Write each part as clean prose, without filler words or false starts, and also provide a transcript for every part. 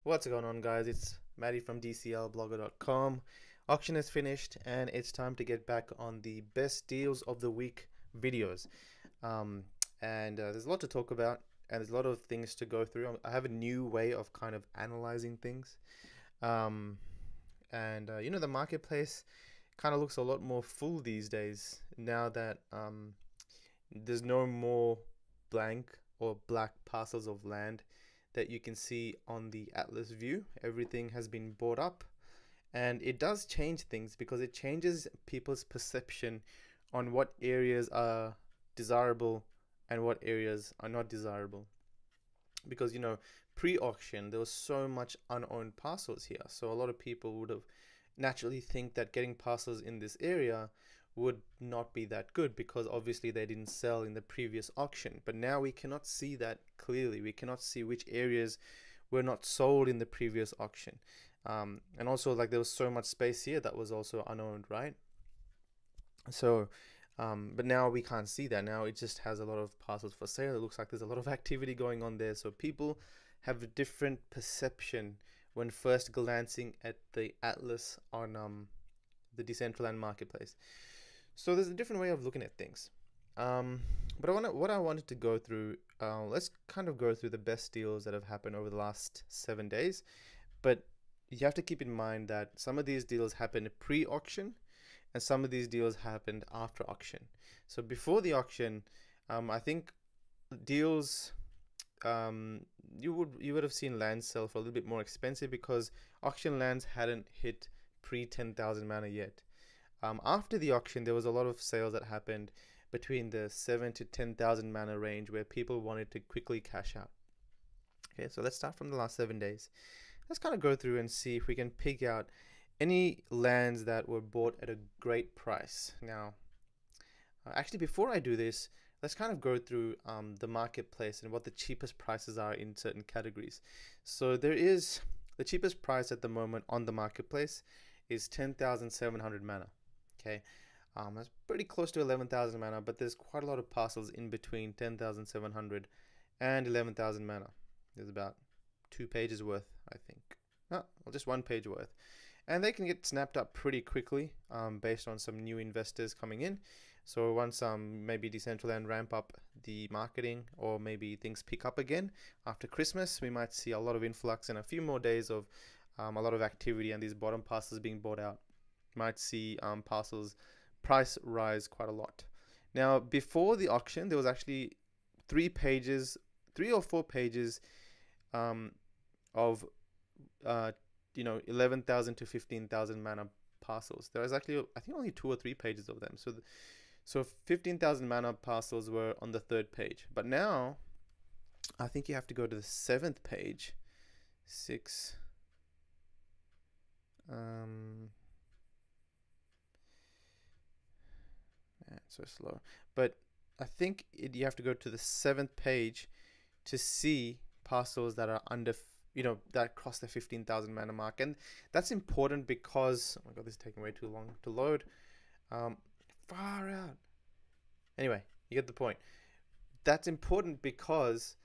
What's going on, guys? It's Maddie from DCLblogger.com. Auction is finished and it's time to get back on the best deals of the week videos. Um, there's a lot to talk about and there's a lot of things to go through. I have a new way of kind of analyzing things. Um, the marketplace kind of looks a lot more full these days now that there's no more blank or black parcels of land that you can see on the Atlas view. Everything has been bought up, and it does change things because it changes people's perception on what areas are desirable and what areas are not desirable. Because pre-auction there was so much unowned parcels here, so a lot of people would have naturally think that getting parcels in this area would not be that good because obviously they didn't sell in the previous auction. But now we cannot see that clearly. We cannot see which areas were not sold in the previous auction. And also, like, there was so much space here that was also unowned, right? So but now we can't see that. Now it just has a lot of parcels for sale. It looks like there's a lot of activity going on there, so people have a different perception when first glancing at the Atlas on the Decentraland marketplace. So there's a different way of looking at things. But what I wanted to go through, let's kind of go through the best deals that have happened over the last 7 days. But you have to keep in mind that some of these deals happened pre-auction and some of these deals happened after auction. So before the auction, I think deals, you would have seen land sell for a little bit more expensive because auction lands hadn't hit pre 10,000 mana yet. After the auction, there was a lot of sales that happened between the 7 to 10,000 mana range where people wanted to quickly cash out. Okay, so let's start from the last 7 days. Let's kind of go through and see if we can pick out any lands that were bought at a great price. Now, actually, before I do this, let's kind of go through the marketplace and what the cheapest prices are in certain categories. So there is the cheapest price at the moment on the marketplace is 10,700 mana. Okay, that's pretty close to 11,000 mana, but there's quite a lot of parcels in between 10,700 and 11,000 mana. There's about 2 pages worth, I think. No, well, just 1 page worth. And they can get snapped up pretty quickly based on some new investors coming in. So once maybe Decentraland ramp up the marketing, or maybe things pick up again after Christmas, we might see a lot of influx and a few more days of a lot of activity and these bottom parcels being bought out. Might see parcels price rise quite a lot. Now, before the auction, there was actually 3 or 4 pages of 11,000 to 15,000 mana parcels. There was actually, I think, only 2 or 3 pages of them. So 15,000 mana parcels were on the 3rd page. But now, I think you have to go to the 7th page. 6. It's so slow. But I think you have to go to the 7th page to see parcels that are under, that cross the 15,000 mana mark. And that's important because, oh my god, this is taking way too long to load. Far out. Anyway, you get the point. That's important because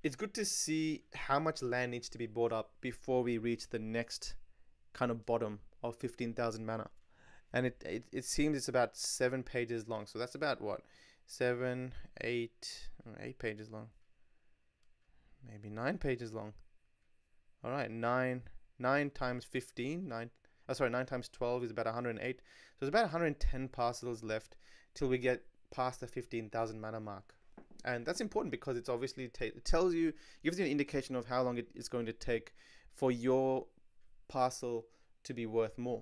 it's good to see how much land needs to be bought up before we reach the next kind of bottom of 15,000 mana. And it seems it's about 7 pages long. So that's about what? 8 pages long. Maybe 9 pages long. All right, 9 times 15, 9 times 12 is about 108. So there's about 110 parcels left till we get past the 15,000 mana mark. And that's important because it's obviously it tells you, gives you an indication of how long it is going to take for your parcel to be worth more.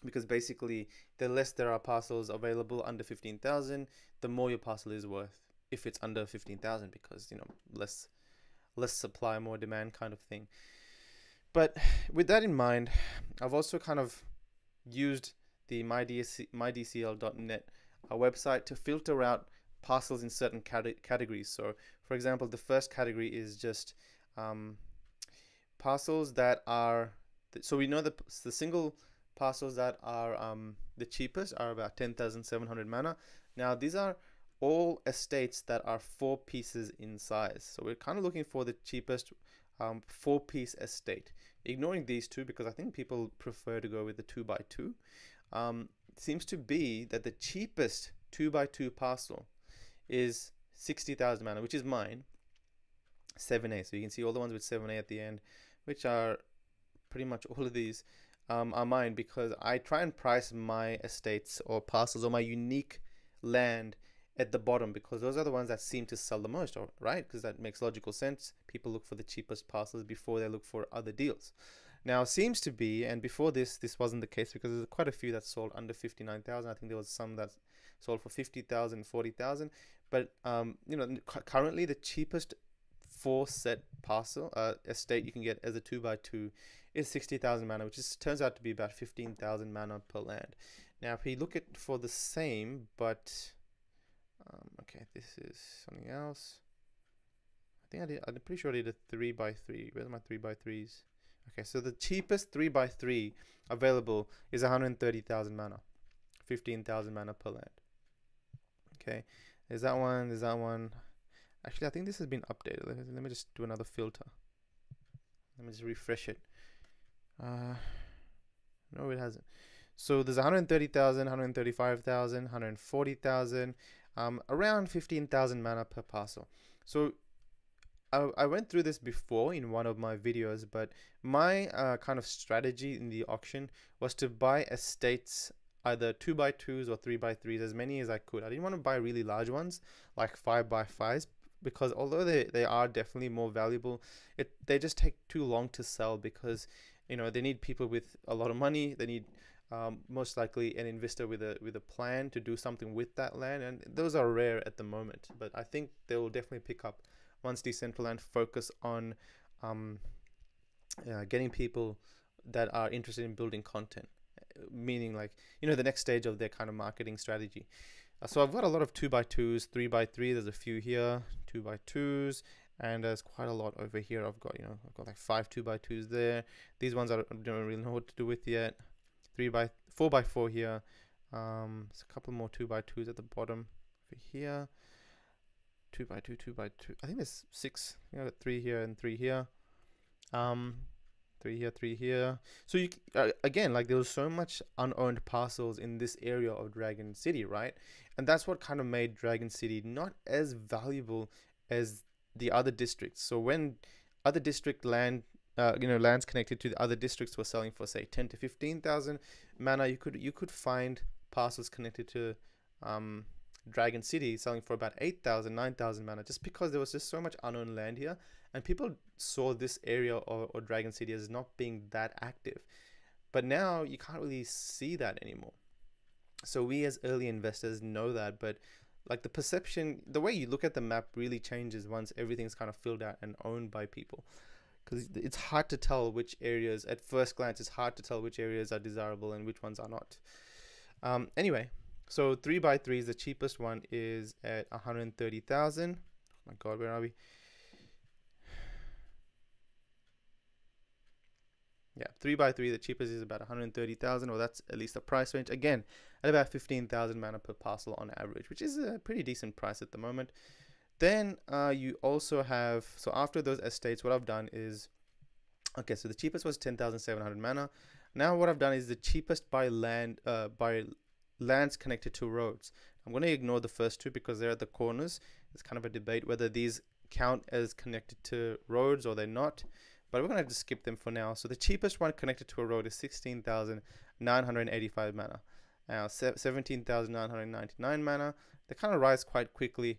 Because basically, the less there are parcels available under 15,000, the more your parcel is worth if it's under 15,000, because less supply, more demand kind of thing. But with that in mind, I've also kind of used the mydcl.net website to filter out parcels in certain categories. So, for example, the first category is just parcels that are, so we know the single parcels that are the cheapest are about 10,700 mana. Now, these are all estates that are 4 pieces in size. So we're kind of looking for the cheapest 4-piece estate, ignoring these two because I think people prefer to go with the 2x2. Seems to be that the cheapest 2x2 parcel is 60,000 mana, which is mine, 7A. So you can see all the ones with 7A at the end, which are pretty much all of these are mine, because I try and price my estates or parcels or my unique land at the bottom, because those are the ones that seem to sell the most, right? Because that makes logical sense. People look for the cheapest parcels before they look for other deals. Now, seems to be, and before this wasn't the case, because there's quite a few that sold under 59,000. I think there was some that sold for 50,000, 40,000. But you know, currently the cheapest 4-set parcel estate you can get as a 2x2 is 60,000 mana, which turns out to be about 15,000 mana per land. Now, if we look at for the same, but okay, this is something else. I'm pretty sure I did a 3x3. Where's my 3x3s? Okay, so the cheapest 3x3 available is 130,000 mana, 15,000 mana per land. Okay, there's that one. There's that one. Actually, I think this has been updated. Let me just do another filter. Let me just refresh it. No, it hasn't. So there's 130,000, 135,000, 140,000, around 15,000 mana per parcel. So I went through this before in one of my videos, but my kind of strategy in the auction was to buy estates either 2x2s or 3x3s, as many as I could. I didn't want to buy really large ones like 5x5s, because although they are definitely more valuable, they just take too long to sell, because you know they need people with a lot of money. They need most likely an investor with a plan to do something with that land, and those are rare at the moment. But I think they will definitely pick up once Decentraland focus on getting people that are interested in building content, meaning like, you know, the next stage of their kind of marketing strategy. So I've got a lot of 2x2s, 3x3. There's a few here, 2x2s, and there's quite a lot over here. I've got like 5 2x2s there. These ones I don't really know what to do with yet. 4x4 here. There's a couple more 2x2s at the bottom over here. 2x2, 2x2. I think there's 6. You know, 3 here and 3 here. 3 here, 3 here. So you again, like, there was so much unowned parcels in this area of Dragon City, right? And that's what kind of made Dragon City not as valuable as the other districts. So when other district land, lands connected to the other districts were selling for say 10 to 15,000 mana, you could find parcels connected to Dragon City selling for about 8,000, 9,000 mana, just because there was just so much unowned land here, and people saw this area or Dragon City as not being that active. But now you can't really see that anymore. So we as early investors know that, but like the perception, the way you look at the map really changes once everything's kind of filled out and owned by people, because it's hard to tell which areas, at first glance, it's hard to tell which areas are desirable and which ones are not. Anyway, so 3x3s, the cheapest one is at 130,000. Oh my god, where are we? Yeah, 3x3, the cheapest is about 130,000, or that's at least the price range. Again, at about 15,000 mana per parcel on average, which is a pretty decent price at the moment. Then you also have, so after those estates, what I've done is, okay, so the cheapest was 10,700 mana. Now what I've done is the cheapest by lands connected to roads. I'm going to ignore the first two because they're at the corners. It's kind of a debate whether these count as connected to roads or they're not, but we're going to just skip them for now. So the cheapest one connected to a road is 16,985 mana. Now 17,999 mana. They kind of rise quite quickly,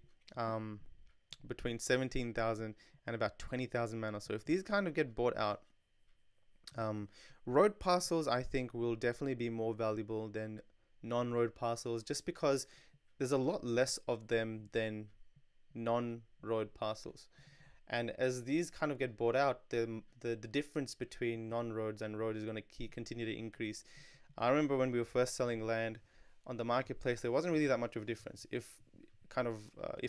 between 17,000 and about 20,000 mana. So if these kind of get bought out, road parcels I think will definitely be more valuable than non-road parcels, just because there's a lot less of them than non-road parcels. And as these kind of get bought out, the difference between non-roads and road is going to continue to increase. I remember when we were first selling land on the marketplace, there wasn't really that much of a difference. If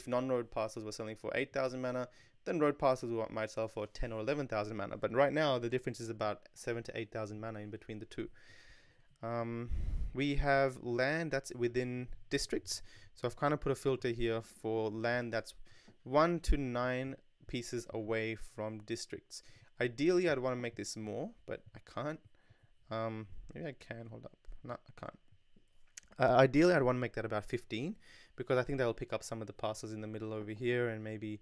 non-road parcels were selling for 8,000 mana, then road parcels might sell for 10 or 11,000 mana. But right now, the difference is about 7 to 8,000 mana in between the two. We have land that's within districts. So I've kind of put a filter here for land that's 1 to 9 pieces away from districts. Ideally, I'd want to make this more, but I can't. Maybe I can. Hold up. No, I can't. Ideally, I'd want to make that about 15 because I think that'll pick up some of the parcels in the middle over here and maybe,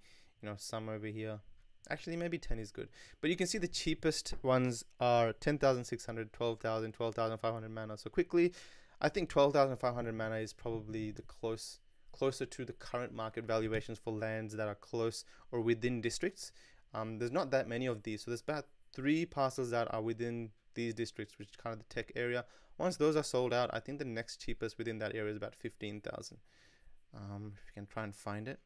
some over here. Actually, maybe 10 is good. But you can see the cheapest ones are 10,600, 12,000, 12,500 mana. So quickly, I think 12,500 mana is probably the closer to the current market valuations for lands that are close or within districts. There's not that many of these. So there's about 3 parcels that are within these districts, which is kind of the tech area. Once those are sold out, I think the next cheapest within that area is about 15,000. If you can try and find it.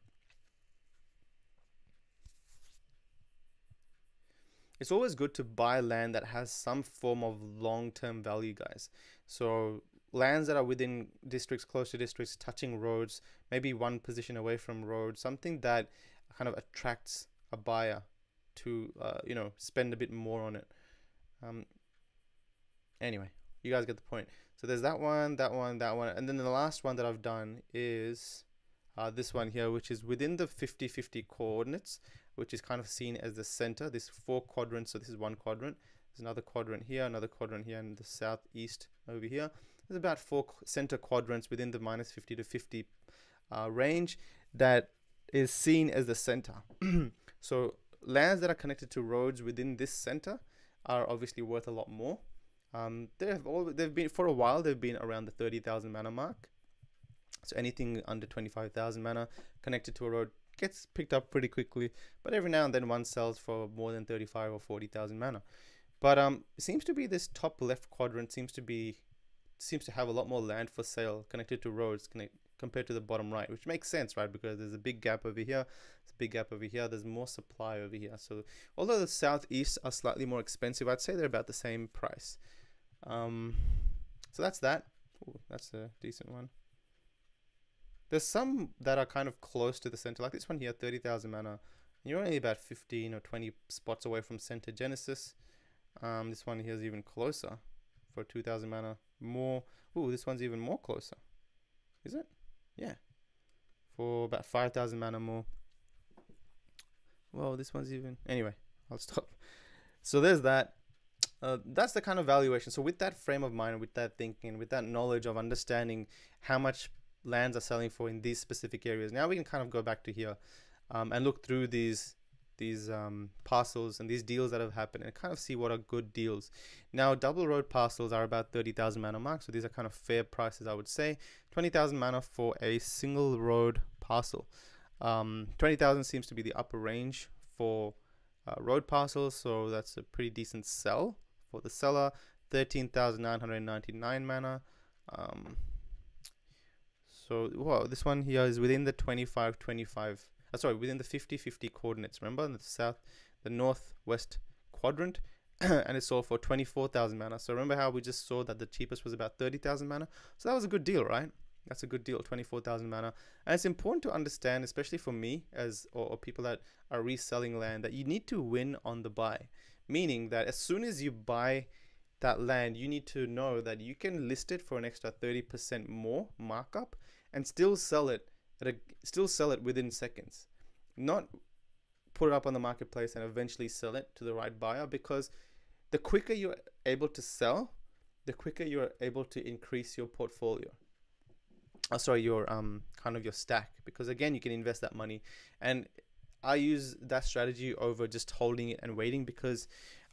It's always good to buy land that has some form of long-term value, guys. So lands that are within districts, close to districts, touching roads, maybe one position away from roads, something that kind of attracts a buyer to, spend a bit more on it. Anyway, you guys get the point. So there's that one, that one, that one. And then the last one that I've done is this one here, which is within the 50-50 coordinates, which is kind of seen as the center. This 4 quadrants. So this is one quadrant. There's another quadrant here, and the southeast over here. There's about 4 center quadrants within the -50 to 50 range that is seen as the center. So lands that are connected to roads within this center are obviously worth a lot more. They've been for a while. They've been around the 30,000 mana mark. So anything under 25,000 mana connected to a road gets picked up pretty quickly. But every now and then one sells for more than 35 or 40,000 mana. But it seems to be this top left quadrant seems to have a lot more land for sale connected to roads compared to the bottom right, which makes sense, right? Because there's a big gap over here. There's a big gap over here. There's more supply over here. So although the southeast are slightly more expensive, I'd say they're about the same price. So that's that. Ooh, that's a decent one. There's some that are kind of close to the center, like this one here, 30,000 mana. You're only about 15 or 20 spots away from center Genesis. This one here is even closer for 2,000 mana. More. Ooh, this one's even more closer. Is it? Yeah. For about 5,000 mana more. Well, this one's even. Anyway, I'll stop. So there's that. That's the kind of valuation. So with that frame of mind, with that thinking, with that knowledge of understanding how much lands are selling for in these specific areas, now we can kind of go back to here and look through these parcels and these deals that have happened and kind of see what are good deals. Now double road parcels are about 30,000 mana mark, so these are kind of fair prices, I would say. 20,000 mana for a single road parcel. 20,000 seems to be the upper range for road parcels, so that's a pretty decent sell for the seller. 13,999 mana. So wow, this one here is within the 25-25. Within the 50-50 coordinates. Remember, in the northwest quadrant, and it sold for 24,000 mana. So remember how we just saw that the cheapest was about 30,000 mana. So that was a good deal, right? That's a good deal, 24,000 mana. And it's important to understand, especially for me or people that are reselling land, that you need to win on the buy. Meaning that as soon as you buy that land, you need to know that you can list it for an extra 30% more markup and still sell it within seconds. Not put it up on the marketplace and eventually sell it to the right buyer, because the quicker you're able to sell, the quicker you're able to increase your portfolio. Your kind of your stack, because again, you can invest that money. And I use that strategy over just holding it and waiting, because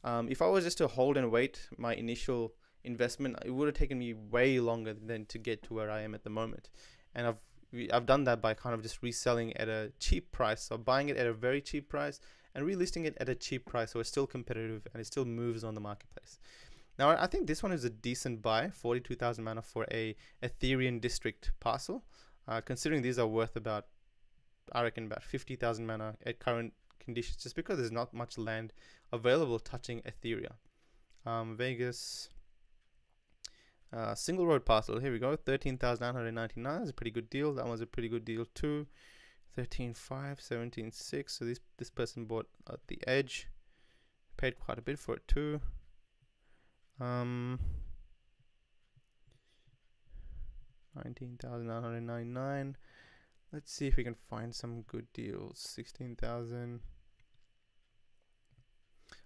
if I was just to hold and wait my initial investment, it would have taken me way longer than to get to where I am at the moment. And I've done that by kind of just reselling at a cheap price, so buying it at a very cheap price and relisting it at a cheap price, so it's still competitive and it still moves on the marketplace. Now, I think this one is a decent buy, 42,000 mana for a Ethereum district parcel, considering these are worth about, I reckon, about 50,000 mana at current conditions, just because there's not much land available touching Ethereum. Vegas. Single road parcel, here we go, 13,999. That's a pretty good deal. That one's a pretty good deal too. 13.5, 17.6. So this person bought at the edge, paid quite a bit for it too. 19,999. Let's see if we can find some good deals. 16,000.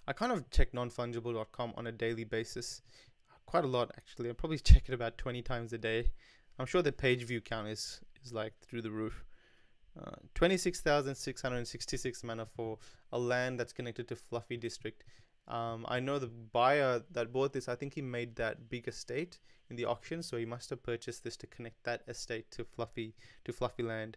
I kind of check nonfungible.com on a daily basis. Quite a lot, actually. I probably check it about 20 times a day. I'm sure the page view count is like through the roof. 26,666 mana for a land that's connected to Fluffy District. I know the buyer that bought this, I think he made that big estate in the auction, so he must have purchased this to connect that estate to Fluffy Land.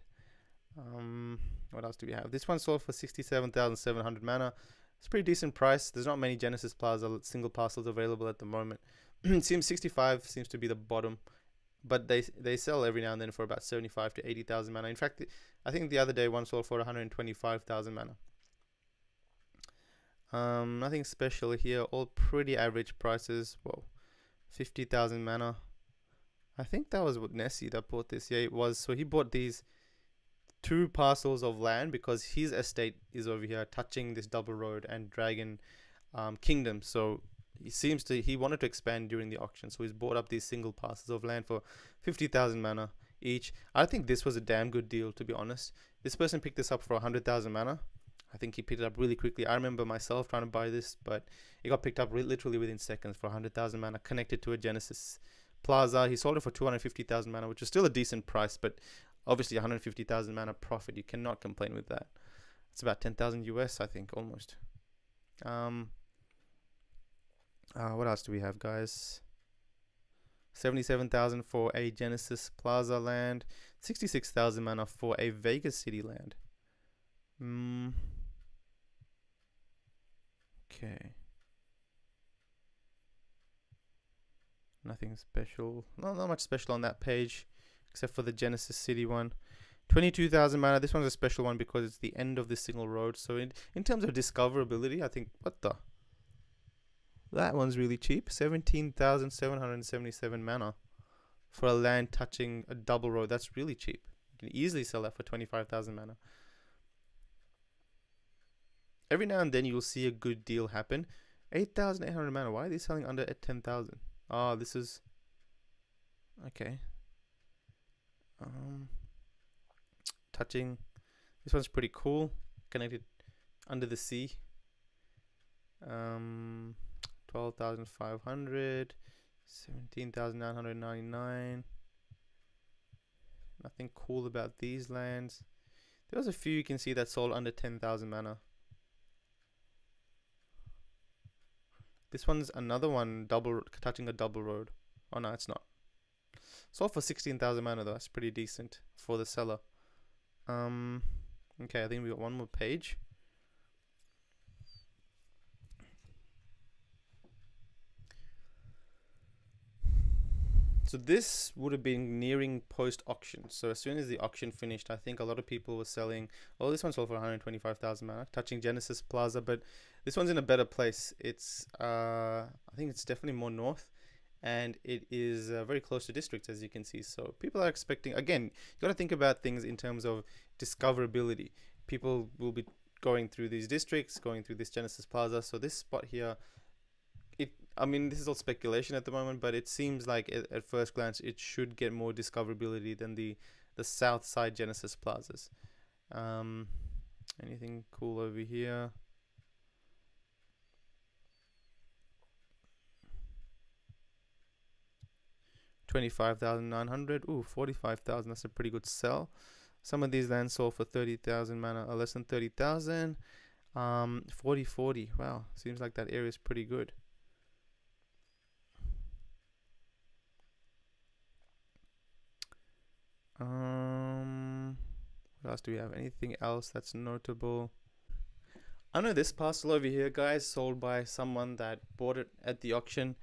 What else do we have? This one sold for 67,700 mana. It's a pretty decent price. There's not many Genesis Plaza single parcels available at the moment. It seems 65 seems to be the bottom, but they sell every now and then for about 75 to 80,000 mana. In fact, I think the other day one sold for 125,000 mana. Nothing special here. All pretty average prices. Whoa, 50,000 mana. I think that was what Nessie that bought this. Yeah, it was. So he bought these 2 parcels of land because his estate is over here touching this double road and Dragon Kingdom. So he wanted to expand during the auction, so he's bought up these single parcels of land for 50,000 mana each. I think this was a damn good deal, to be honest. This person picked this up for 100,000 mana. I think he picked it up really quickly. I remember myself trying to buy this, but it got picked up literally within seconds for 100,000 mana, connected to a Genesis Plaza. He sold it for 250,000 mana, which is still a decent price, but obviously 150,000 mana profit. You cannot complain with that. It's about 10,000 US, I think, almost. What else do we have, guys? 77,000 for a Genesis Plaza land. 66,000 mana for a Vegas City land. Okay. Nothing special. Not much special on that page, except for the Genesis City one. 22,000 mana. This one's a special one because it's the end of this single road. So in terms of discoverability, I think, that one's really cheap. 17,777 mana for a land touching a double road. That's really cheap. You can easily sell that for 25,000 mana. Every now and then you'll see a good deal happen. 8,800 mana. Why are they selling under at 10,000? Oh, this is okay. Touching. This one's pretty cool. Connected under the sea. 12,500. 17,999. Nothing cool about these lands. There was a few you can see that sold under 10,000 mana. This one's another one touching a double road. Oh no, it's not. Sold for 16,000 mana though. That's pretty decent for the seller. Okay, I think we got one more page. So this would have been nearing post-auction. So as soon as the auction finished, I think a lot of people were selling. Oh, this one sold for 125,000 mana, touching Genesis Plaza, but this one's in a better place. It's I think it's definitely more north, and it is very close to districts, as you can see. So people are expecting. Again, you got to think about things in terms of discoverability. People will be going through these districts, going through this Genesis Plaza. So this spot here. I mean, this is all speculation at the moment, but it seems like at first glance it should get more discoverability than the south side Genesis Plazas. Anything cool over here? $25,900. Ooh, 45,000. That's a pretty good sell. Some of these lands sold for 30,000 mana, or less than 30,000. 40. Wow, seems like that area is pretty good. What else do we have? Anything else that's notable? I know this parcel over here, guys, sold by someone that bought it at the auction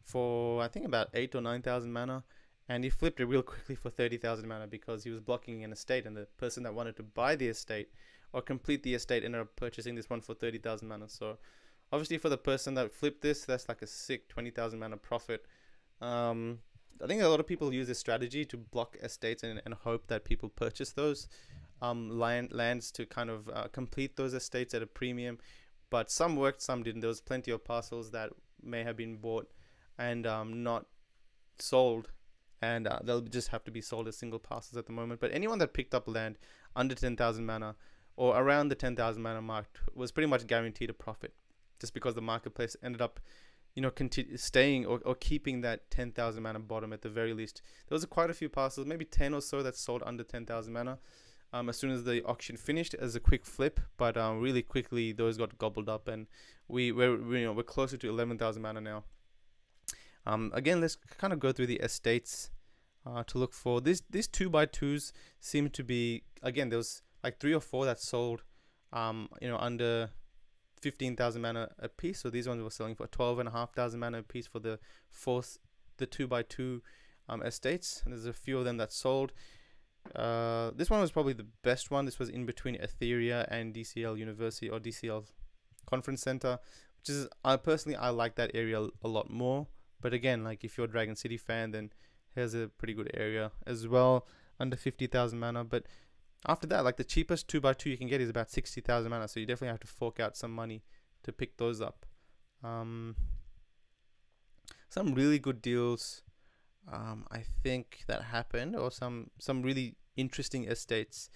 for I think about 8 or 9,000 mana, and he flipped it real quickly for 30,000 mana because he was blocking an estate, and the person that wanted to buy the estate or complete the estate ended up purchasing this one for 30,000 mana. So obviously for the person that flipped this, that's like a sick 20,000 mana profit. I think a lot of people use this strategy to block estates and hope that people purchase those lands to kind of complete those estates at a premium. But some worked, some didn't. There was plenty of parcels that may have been bought and not sold and they'll just have to be sold as single parcels at the moment. But anyone that picked up land under 10,000 mana or around the 10,000 mana mark was pretty much guaranteed a profit, just because the marketplace ended up, you know, staying or keeping that 10,000 mana bottom at the very least. There was quite a few parcels, maybe 10 or so, that sold under 10,000 mana as soon as the auction finished as a quick flip, but really quickly those got gobbled up, and we're closer to 11,000 mana now. Again, let's kind of go through the estates to look for these 2x2s. Seem to be, again, there was like 3 or 4 that sold you know, under 15,000 mana a piece. So these ones were selling for 12,500 mana a piece for the 2x2 estates, and there's a few of them that sold. This one was probably the best one. This was in between Etheria and DCL University or DCL Conference Center, which is, personally, I like that area a lot more. But again, like, if you're a Dragon City fan, then here's a pretty good area as well, under 50,000 mana. But after that, like, the cheapest 2x2 you can get is about 60,000 mana, so you definitely have to fork out some money to pick those up. Some really good deals, I think, that happened, or some really interesting estates.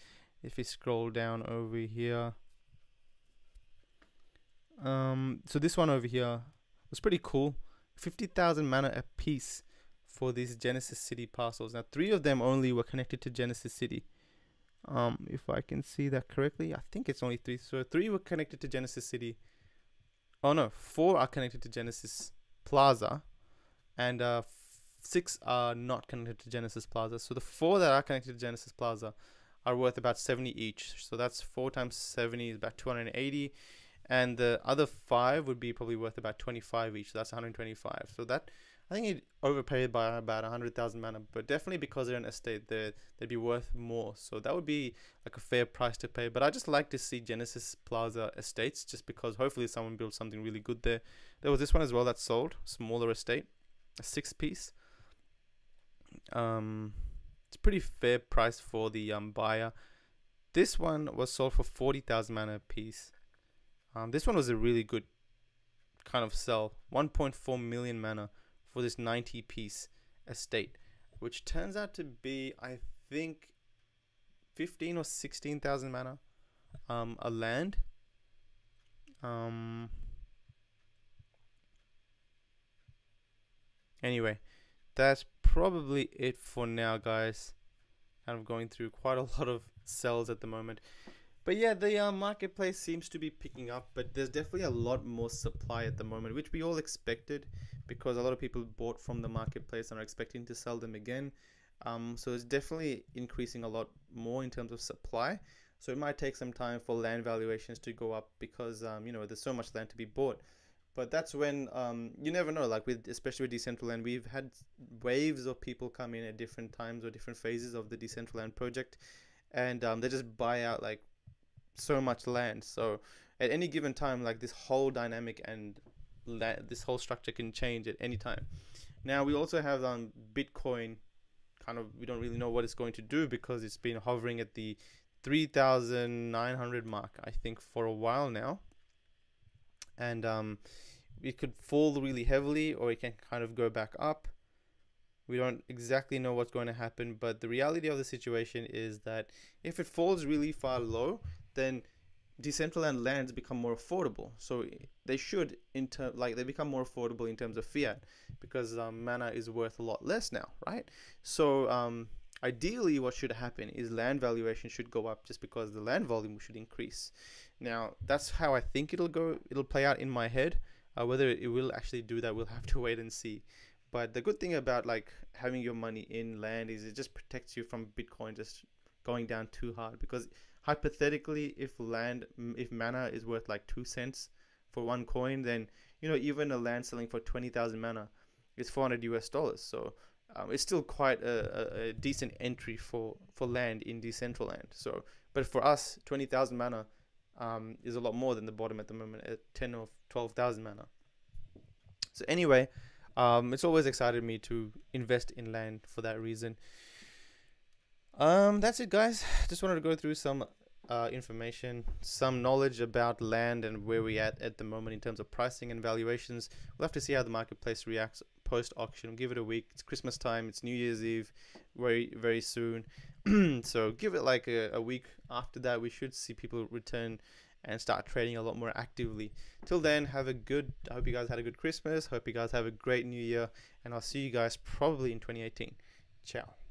If you scroll down over here, so this one over here was pretty cool. 50,000 mana a piece for these Genesis City parcels. Now 3 of them only were connected to Genesis City. If I can see that correctly, I think it's only 3. So 3 were connected to Genesis City. Oh no, 4 are connected to Genesis Plaza, and 6 are not connected to Genesis Plaza. So the 4 that are connected to Genesis Plaza are worth about 70 each. So that's 4 times 70 is about 280. And the other 5 would be probably worth about 25 each. So that's 125. So that, I think it overpaid by about 100,000 mana, but definitely because they're an estate, they'd be worth more. So that would be like a fair price to pay. But I just like to see Genesis Plaza estates, just because hopefully someone builds something really good there. There was this one as well that sold, smaller estate, a 6-piece. It's a pretty fair price for the buyer. This one was sold for 40,000 mana a piece. This one was a really good kind of sell, 1.4 million mana for this 90-piece estate, which turns out to be, I think, 15 or 16,000 mana a land. Anyway, that's probably it for now, guys. Kind of going through quite a lot of sells at the moment. But yeah, the marketplace seems to be picking up, but there's definitely a lot more supply at the moment, which we all expected, because a lot of people bought from the marketplace and are expecting to sell them again. So it's definitely increasing a lot more in terms of supply. So it might take some time for land valuations to go up, because you know, there's so much land to be bought. But that's when you never know, like especially with Decentraland, we've had waves of people come in at different times or different phases of the Decentraland project, and they just buy out like so much land. So at any given time, like, this whole dynamic and this whole structure can change at any time. Now we also have Bitcoin. Kind of, we don't really know what it's going to do, because it's been hovering at the 3,900 mark, I think, for a while now, and it could fall really heavily, or it can kind of go back up. We don't exactly know what's going to happen, but the reality of the situation is that if it falls really far low, then Decentraland lands become more affordable. So they should, they become more affordable in terms of fiat, because mana is worth a lot less now, right? So ideally, what should happen is land valuation should go up, just because the land volume should increase. Now that's how I think it'll play out in my head. Whether it will actually do that, we'll have to wait and see. But the good thing about like having your money in land is it just protects you from Bitcoin just going down too hard, because hypothetically, if mana is worth like 2 cents for 1 coin, then, you know, even a land selling for 20,000 mana is $400 US. So it's still quite a decent entry for land in Decentraland. So, but for us, 20,000 mana is a lot more than the bottom at the moment at 10 or 12,000 mana. So anyway, it's always excited me to invest in land for that reason. That's it, guys. Just wanted to go through some information, some knowledge about land and where we at the moment in terms of pricing and valuations. We'll have to see how the marketplace reacts post auction. Give it a week. It's Christmas time. It's New Year's Eve, very soon. So give it like a week. After that, we should see people return and start trading a lot more actively. Till then, I hope you guys had a good Christmas. Hope you guys have a great New Year, and I'll see you guys probably in 2018. Ciao.